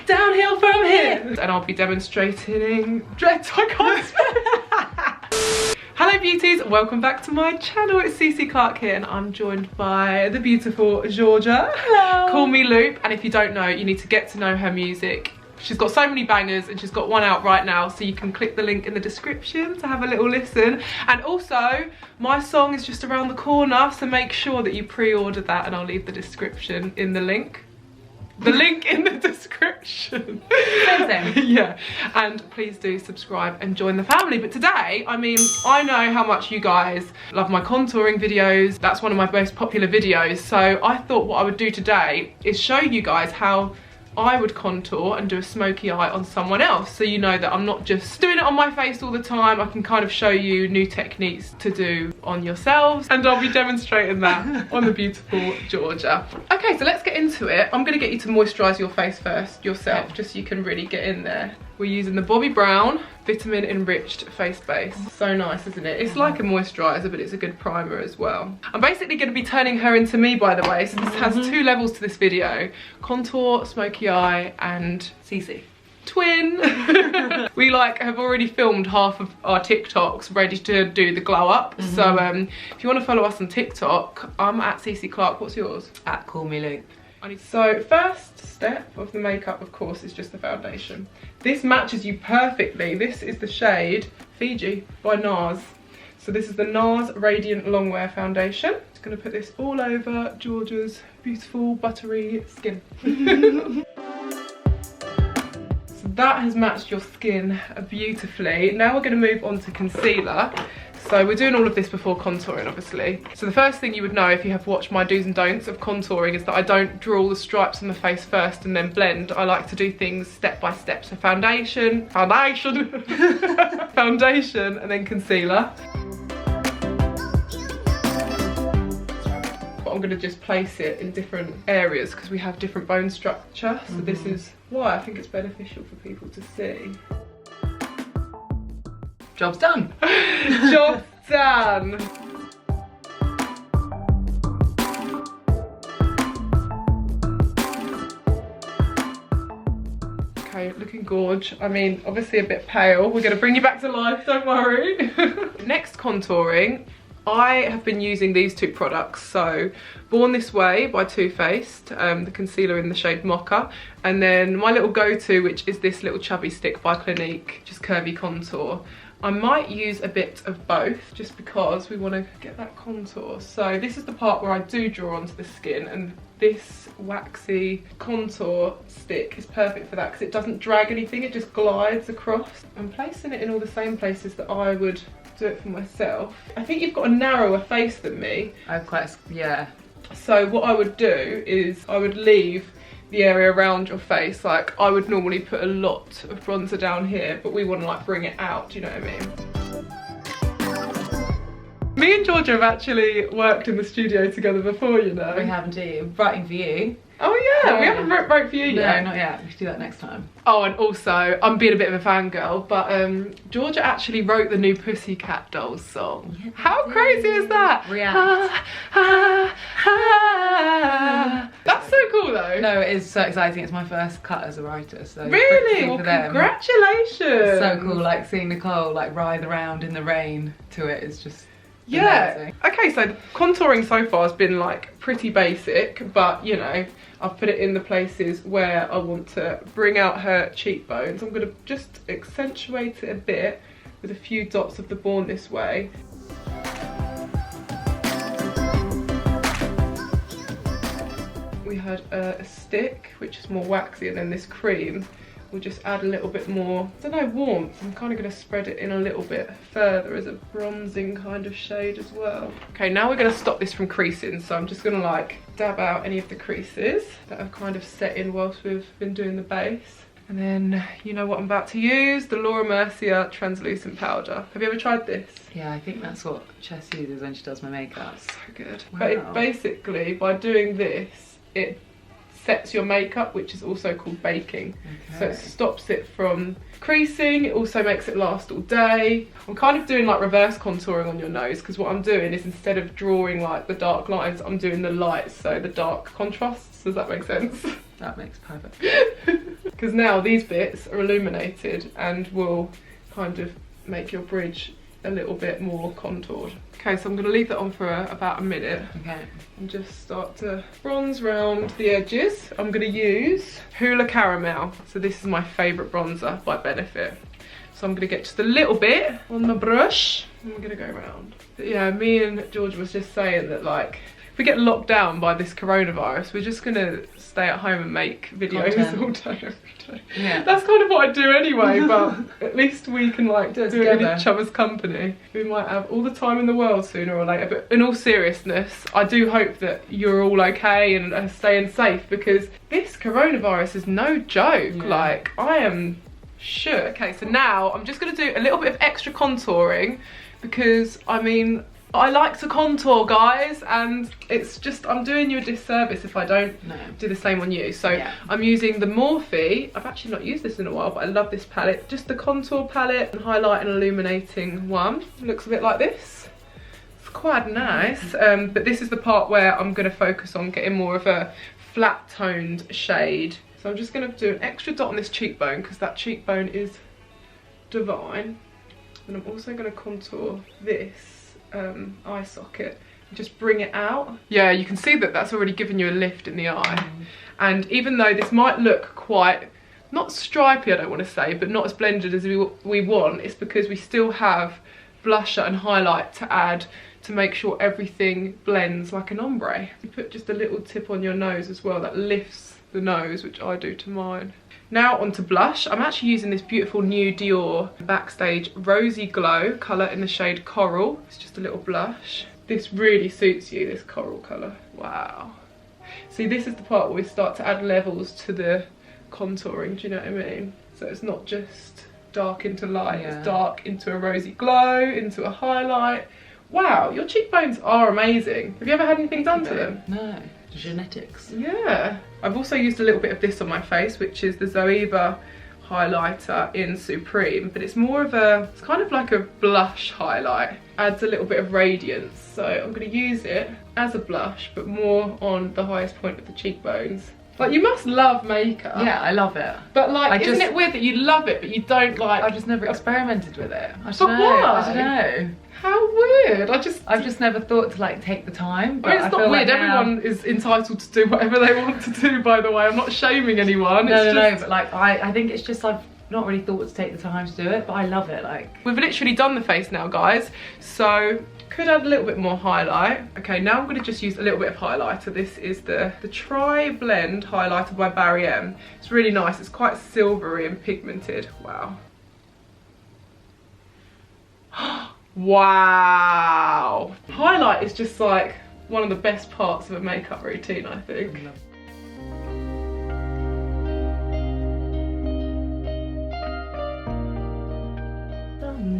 downhill from here. And I'll be demonstrating I can't speak. Hello beauties, welcome back to my channel. It's Clarke here and I'm joined by the beautiful Georgia. Hello. Call me Loop, and if you don't know, you need to get to know her music. She's got so many bangers and she's got one out right now, so you can click the link in the description to have a little listen. And also, my song is just around the corner, so make sure that you pre-order that, and I'll leave the description in the link. The link in the description. Same. Yeah, and please do subscribe and join the family. But today, I mean, I know how much you guys love my contouring videos. That's one of my most popular videos. So I thought what I would do today is show you guys how I would contour and do a smoky eye on someone else, so you know that I'm not just doing it on my face all the time. I can kind of show you new techniques to do on yourselves, and I'll be demonstrating that on the beautiful Georgia. Okay, so let's get into it. I'm going to get you to moisturise your face first yourself, just so you can really get in there. We're using the Bobbi Brown vitamin enriched face base. So nice, isn't it? It's like a moisturiser, but it's a good primer as well. I'm basically going to be turning her into me, by the way, so this has two levels to this video: contour, smoky eye, and CC. Twin. We have already filmed half of our TikToks ready to do the glow up. So if you want to follow us on TikTok, I'm at Clarke. What's yours? At Call Me Loop. So first step of the makeup, of course, is just the foundation. This matches you perfectly. This is the shade Fiji by NARS. So this is the NARS Radiant Longwear Foundation. Just gonna put this all over Georgia's beautiful buttery skin. So that has matched your skin beautifully. Now we're gonna move on to concealer. So we're doing all of this before contouring, obviously. So the first thing you would know if you have watched my do's and don'ts of contouring is that I don't draw all the stripes on the face first and then blend. I like to do things step by step. So foundation, foundation, and then concealer. But I'm gonna just place it in different areas because we have different bone structure. So this is why I think it's beneficial for people to see. Job's done. Job's done. Okay, looking gorge. I mean, obviously a bit pale. We're going to bring you back to life, don't worry. Next, contouring. I have been using these two products, so Born This Way by Too Faced, the concealer in the shade Mocha, and then my little go-to, which is this little chubby stick by Clinique, just curvy contour. I might use a bit of both just because we want to get that contour. So this is the part where I do draw onto the skin, and this waxy contour stick is perfect for that because it doesn't drag anything, it just glides across. I'm placing it in all the same places that I would do it for myself. I think you've got a narrower face than me. Yeah. So what I would do is I would leave the area around your face. Like, I would normally put a lot of bronzer down here, but we want to bring it out, do you know what I mean? Me and Georgia have actually worked in the studio together before, you know. We have indeed. Writing for you. Oh yeah, we haven't wrote for you yet. No, not yet. We should do that next time. Oh, and also, I'm being a bit of a fangirl, but Georgia actually wrote the new Pussycat Dolls song. Yeah, how crazy is that? React. That's so cool though. No, it is so exciting. It's my first cut as a writer, so really? Well, congratulations. So cool, seeing Nicole writhe around in the rain to it is just yeah. amazing. Okay, so contouring so far has been pretty basic, but you know, I've put it in the places where I want to bring out her cheekbones. I'm going to just accentuate it a bit with a few dots of the Born This Way. We had a stick, which is more waxy, and then this cream will just add a little bit more, I don't know, warmth. I'm kind of going to spread it in a little bit further as a bronzing kind of shade as well. Okay, now we're going to stop this from creasing, so I'm just going to dab out any of the creases that have kind of set in whilst we've been doing the base. And then, you know what I'm about to use? The Laura Mercier translucent powder. Have you ever tried this? Yeah, I think that's what Chess uses when she does my makeup. So good. Wow. But it basically, by doing this, it sets your makeup, which is also called baking. Okay. So it stops it from creasing. It also makes it last all day. I'm kind of doing reverse contouring on your nose, because what I'm doing is, instead of drawing the dark lines, I'm doing the lights, so the dark contrasts. Does that make sense? That makes perfect. Because now these bits are illuminated and will kind of make your bridge a little bit more contoured. Okay, so I'm going to leave that on for about a minute. Okay. And just start to bronze round the edges. I'm going to use HOOLA Caramel. So this is my favourite bronzer by Benefit. So I'm going to get just a little bit on the brush and we're going to go around. But yeah, me and George was just saying that, like, if we get locked down by this coronavirus, we're just going to stay at home and make videos all day, every day. Yeah. That's kind of what I do anyway, but at least we can, like, do it in each other's company. We might have all the time in the world sooner or later, but in all seriousness, I do hope that you're all okay and are staying safe, because this coronavirus is no joke. Yeah. Like, I am shook. Okay, so now I'm just going to do a little bit of extra contouring, because, I mean, I like to contour, guys, and it's just, I'm doing you a disservice if I don't do the same on you. So yeah. I'm using the Morphe. I've actually not used this in a while, but I love this palette. Just the contour palette and highlight and illuminating one. It looks a bit like this. It's quite nice, but this is the part where I'm going to focus on getting more of a flat toned shade. So I'm just going to do an extra dot on this cheekbone, because that cheekbone is divine. And I'm also going to contour this eye socket and just bring it out. Yeah, you can see that that's already given you a lift in the eye. And even though this might look quite, not stripy I don't want to say, but not as blended as we want, it's because we still have blusher and highlight to add to make sure everything blends like an ombre. You put just a little tip on your nose as well that lifts the nose, which I do to mine. Now onto blush. I'm actually using this beautiful new Dior Backstage Rosy Glow colour in the shade Coral. It's just a little blush. This really suits you, this coral colour. Wow. See, this is the part where we start to add levels to the contouring, do you know what I mean? So it's not just dark into light, it's dark into a rosy glow, into a highlight. Wow, your cheekbones are amazing. Have you ever had anything done to them? No. Genetics. Yeah. I've also used a little bit of this on my face, which is the Zoeva highlighter in Supreme, but it's more of a, it's kind of like a blush highlight. Adds a little bit of radiance. So I'm going to use it as a blush, but more on the highest point of the cheekbones. Like, you must love makeup. Yeah, I love it. But like, isn't it weird that you love it, but you don't like... I've just never experimented with it. I don't know. I don't know. How weird. I've just never thought to, like, take the time. But I mean, it's not weird. Like everyone is entitled to do whatever they want to do, by the way. I'm not shaming anyone. No, but like, I think it's just, I've not really thought to take the time to do it, but I love it. Like, we've literally done the face now, guys. So could add a little bit more highlight. Okay, now I'm going to just use a little bit of highlighter. This is the Tri Blend highlighter by Barry M. It's really nice. It's quite silvery and pigmented. Wow. Wow. Highlight is just like one of the best parts of a makeup routine, I think.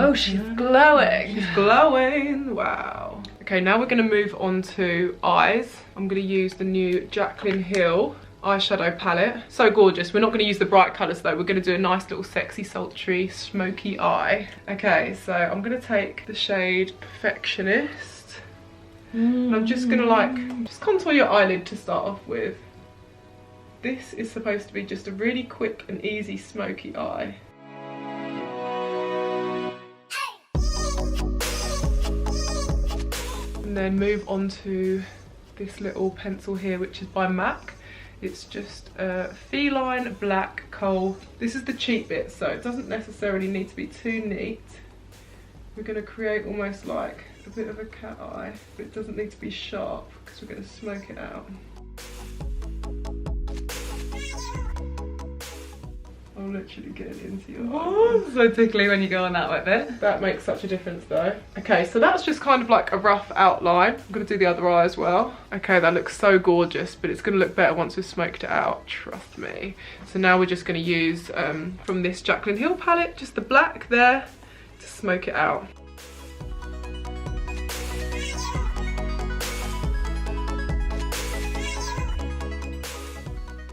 Oh, she's glowing. She's glowing. Wow. Okay, now we're going to move on to eyes. I'm going to use the new Jaclyn Hill eyeshadow palette. So gorgeous. We're not going to use the bright colours though. We're going to do a nice little sexy, sultry, smoky eye. Okay, so I'm going to take the shade Perfectionist. And I'm just going to like, just contour your eyelid to start off with. This is supposed to be just a really quick and easy smoky eye. And then move on to this little pencil here, which is by MAC. It's just a Feline Black Coal. This is the cheek bit, so it doesn't necessarily need to be too neat. We're going to create almost like a bit of a cat eye, but it doesn't need to be sharp because we're going to smoke it out. I'm literally getting into your eye. So tickly when you go on that wet bit. That makes such a difference though. Okay, so that's just kind of like a rough outline. I'm going to do the other eye as well. Okay, that looks so gorgeous, but it's going to look better once we've smoked it out, trust me. So now we're just going to use, from this Jaclyn Hill palette, just the black there to smoke it out.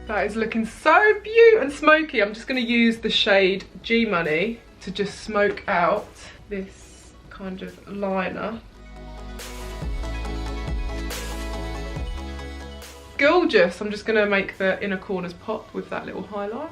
That is looking so beautiful and smoky. I'm just going to use the shade G Money to just smoke out this kind of liner. gorgeous. I'm just gonna make the inner corners pop with that little highlight.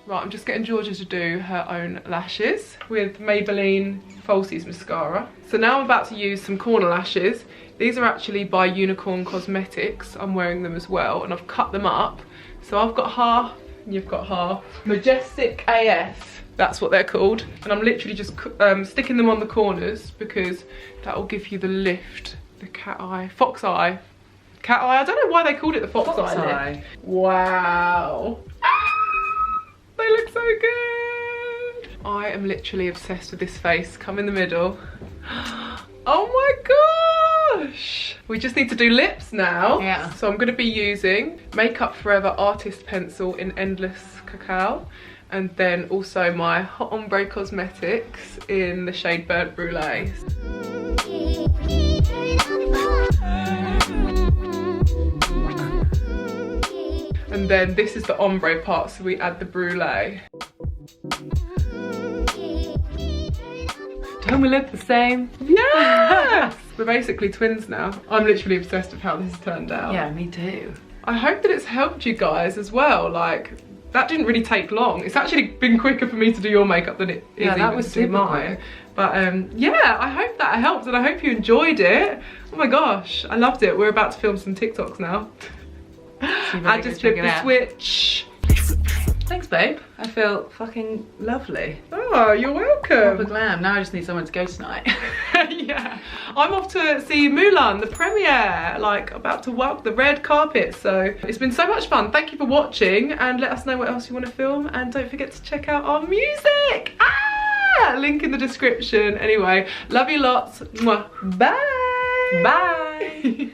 Right, I'm just getting Georgia to do her own lashes with Maybelline Falsies mascara. So now I'm about to use some corner lashes. These are actually by Unicorn Cosmetics. I'm wearing them as well, and I've cut them up. So I've got half, and you've got half. Majestic AF, that's what they're called. And I'm literally just sticking them on the corners because that will give you the lift, the cat eye, fox eye. Cat eye, I don't know why they called it the fox eye lift. Wow. They look so good. I am literally obsessed with this face. Come in the middle. Oh my gosh. We just need to do lips now. Yeah. So I'm going to be using Makeup Forever Artist Pencil in Endless Cacao. And then also my Hot Ombre Cosmetics in the shade Burnt Brûlée. And then this is the ombre part, so we add the Brûlée. Don't we look the same? Yes! We're basically twins now. I'm literally obsessed with how this has turned out. Yeah, me too. I hope that it's helped you guys as well. Like, that didn't really take long. It's actually been quicker for me to do your makeup than it is that was to do super mine. quick. But yeah, I hope that helped and I hope you enjoyed it. Oh my gosh, I loved it. We're about to film some TikToks now. I just flipped the switch. Thanks, babe. I feel fucking lovely. Oh, you're Proper welcome. glam. Now I just need someone to go tonight. Yeah, I'm off to see Mulan, the premiere, like about to walk the red carpet. So it's been so much fun. Thank you for watching and let us know what else you want to film. And don't forget to check out our music. Link in the description. Anyway, love you lots. Mwah. Bye. Bye.